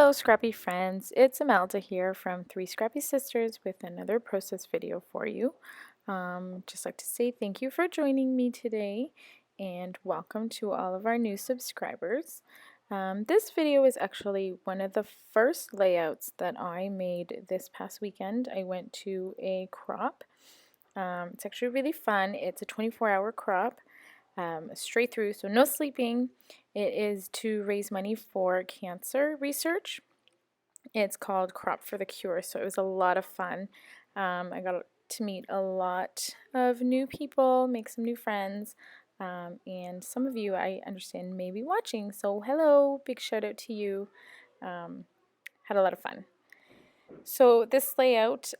Hello Scrappy friends, it's Imelda here from Three Scrappy Sisters with another process video for you. Just like to say thank you for joining me today and welcome to all of our new subscribers. This video is actually one of the first layouts that I made this past weekend. I went to a crop. It's actually really fun. It's a 24-hour crop. Straight through, so no sleeping. It is to raise money for cancer research. It's called Crop for the Cure, so it was a lot of fun. I got to meet a lot of new people, make some new friends, and some of you I understand may be watching, so hello, big shout out to you. Had a lot of fun. So this layout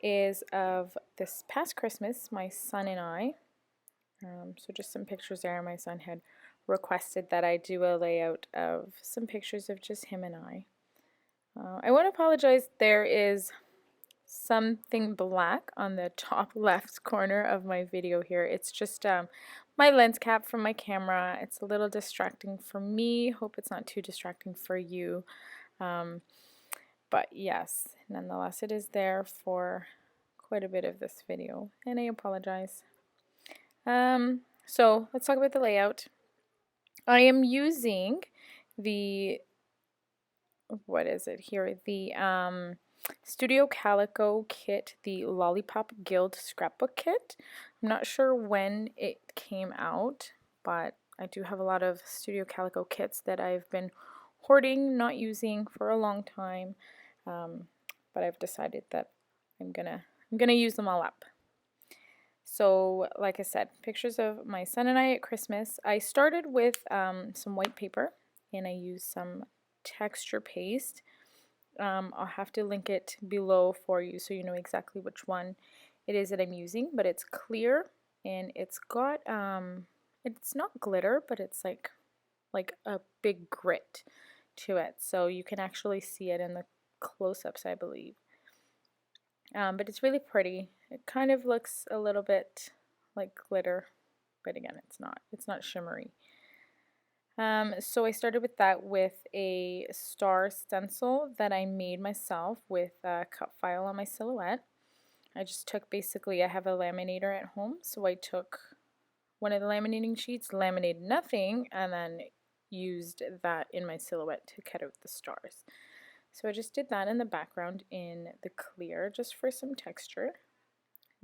is of this past Christmas, my son and I. So just some pictures there. My son had requested that I do a layout of some pictures of just him and I. I want to apologize, there is something black on the top left corner of my video here. It's just my lens cap from my camera. It's a little distracting for me. Hope it's not too distracting for you. But yes, nonetheless, it is there for quite a bit of this video, and I apologize. So let's talk about the layout. I am using the, what is it here? The Studio Calico kit, the Lollipop Guild scrapbook kit. I'm not sure when it came out, but I do have a lot of Studio Calico kits that I've been hoarding, not using for a long time. But I've decided that I'm gonna use them all up. So, like I said, pictures of my son and I at Christmas. I started with some white paper, and I used some texture paste. I'll have to link it below for you so you know exactly which one it is that I'm using, but it's clear, and it's got, it's not glitter, but it's like a big grit to it, so you can actually see it in the close-ups, I believe. But it's really pretty. It kind of looks a little bit like glitter, but again, it's not. It's not shimmery. So I started with that with a star stencil that I made myself with a cut file on my silhouette. I just took basically, I have a laminator at home, so I took one of the laminating sheets, laminated nothing, and then used that in my silhouette to cut out the stars. So I just did that in the background in the clear just for some texture.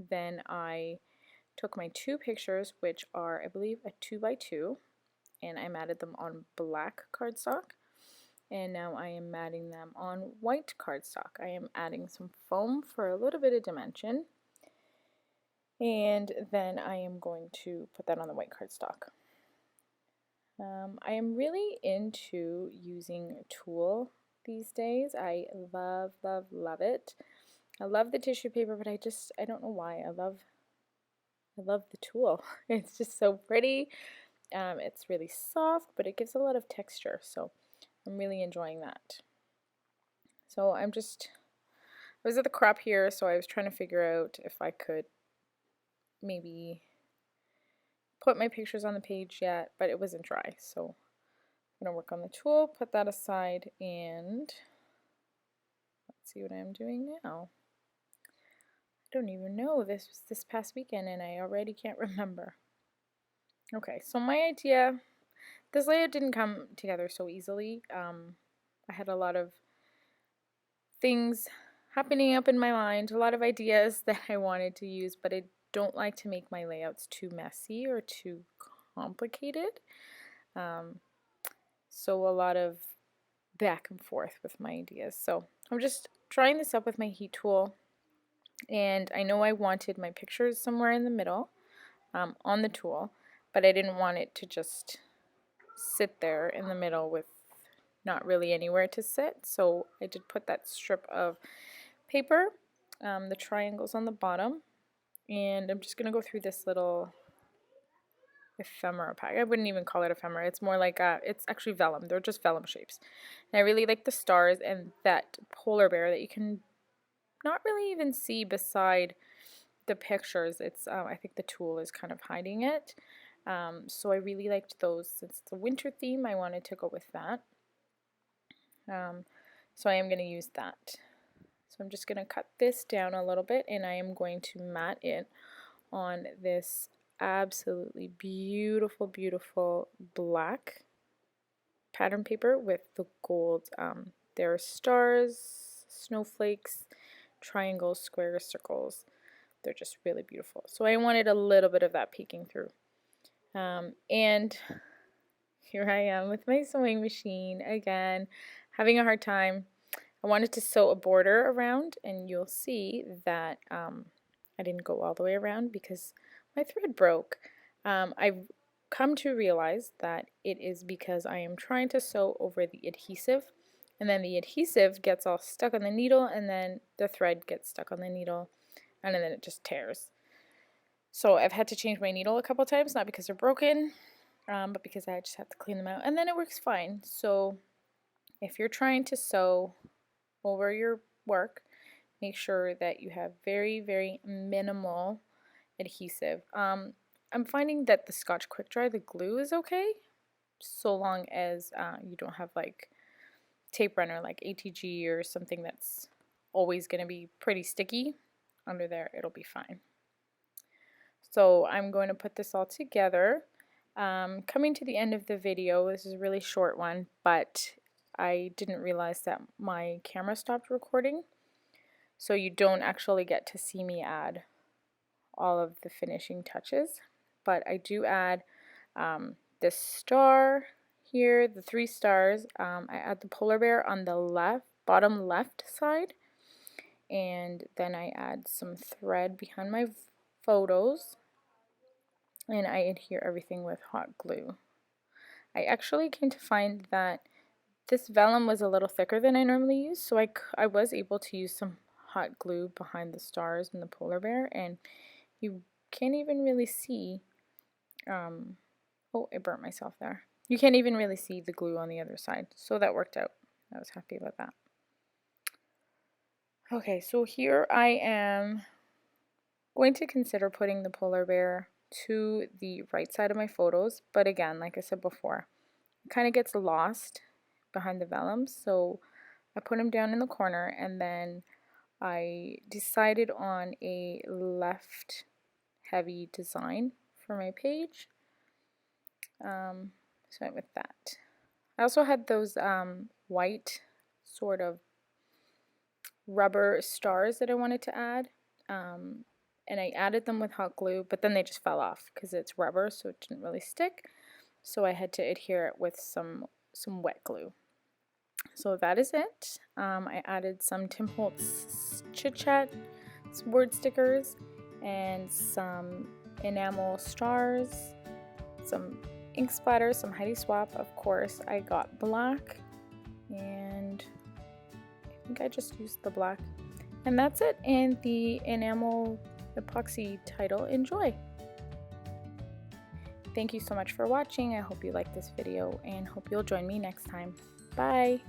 Then I took my two pictures, which are I believe a 2x2, and I matted them on black cardstock. And now I am matting them on white cardstock. I am adding some foam for a little bit of dimension. And then I am going to put that on the white cardstock. I am really into using tulle these days. I love, love, love it. I love the tissue paper, but I don't know why. I love the tulle. It's just so pretty. It's really soft, but it gives a lot of texture, so I'm really enjoying that. So I was at the crop here, so I was trying to figure out if I could maybe put my pictures on the page yet, but it wasn't dry, so I'm going to work on the tulle, put that aside, and let's see what I'm doing now. I don't even know. This was this past weekend, and I already can't remember. Okay, so my idea, this layout didn't come together so easily. I had a lot of things happening up in my mind, a lot of ideas that I wanted to use, but I don't like to make my layouts too messy or too complicated. So a lot of back and forth with my ideas. So I'm just trying this up with my heat tool, and I know I wanted my pictures somewhere in the middle on the tool, but I didn't want it to just sit there in the middle with not really anywhere to sit, so I did put that strip of paper, the triangles on the bottom, and I'm just going to go through this little ephemera pack. I wouldn't even call it ephemera. It's more like it's actually vellum. They're just vellum shapes. And I really like the stars and that polar bear that you can not really even see beside the pictures. It's I think the tool is kind of hiding it. So I really liked those. Since it's a winter theme, I wanted to go with that. So I am going to use that. So I'm just going to cut this down a little bit, and I am going to mat it on this absolutely beautiful, beautiful black pattern paper with the gold. There are stars, snowflakes, triangles, squares, circles. They're just really beautiful. So I wanted a little bit of that peeking through. And here I am with my sewing machine again, having a hard time. I wanted to sew a border around, and you'll see that I didn't go all the way around because my thread broke. I've come to realize that it is because I am trying to sew over the adhesive, and then the adhesive gets all stuck on the needle, and then the thread gets stuck on the needle, and then it just tears. So I've had to change my needle a couple times, not because they're broken, but because I just have to clean them out, and then it works fine. So if you're trying to sew over your work, make sure that you have very, very minimal adhesive. I'm finding that the Scotch Quick Dry, the glue, is okay, so long as you don't have like tape runner like ATG or something that's always going to be pretty sticky. Under there, it'll be fine. So I'm going to put this all together. Coming to the end of the video, this is a really short one, but I didn't realize that my camera stopped recording, so you don't actually get to see me add all of the finishing touches. But I do add this star here, the 3 stars. I add the polar bear on the bottom left side, and then I add some thread behind my photos, and I adhere everything with hot glue. I actually came to find that this vellum was a little thicker than I normally use, so I was able to use some hot glue behind the stars and the polar bear, and you can't even really see, oh, I burnt myself there. You can't even really see the glue on the other side, so that worked out. I was happy about that. Okay, so here I am going to consider putting the polar bear to the right side of my photos, but again, like I said before, it kind of gets lost behind the vellum, so I put him down in the corner, and then I decided on a left heavy design for my page. So I went with that. I also had those white sort of rubber stars that I wanted to add, and I added them with hot glue, but then they just fell off because it's rubber, so it didn't really stick. So I had to adhere it with some wet glue. So that is it. I added some Tim Holtz Chit Chat word stickers and some enamel stars, some ink splatters, some Heidi Swap. Of course, I got black, and I think I just used the black. And that's it. And the enamel epoxy title, Enjoy. Thank you so much for watching. I hope you liked this video and hope you'll join me next time. Bye!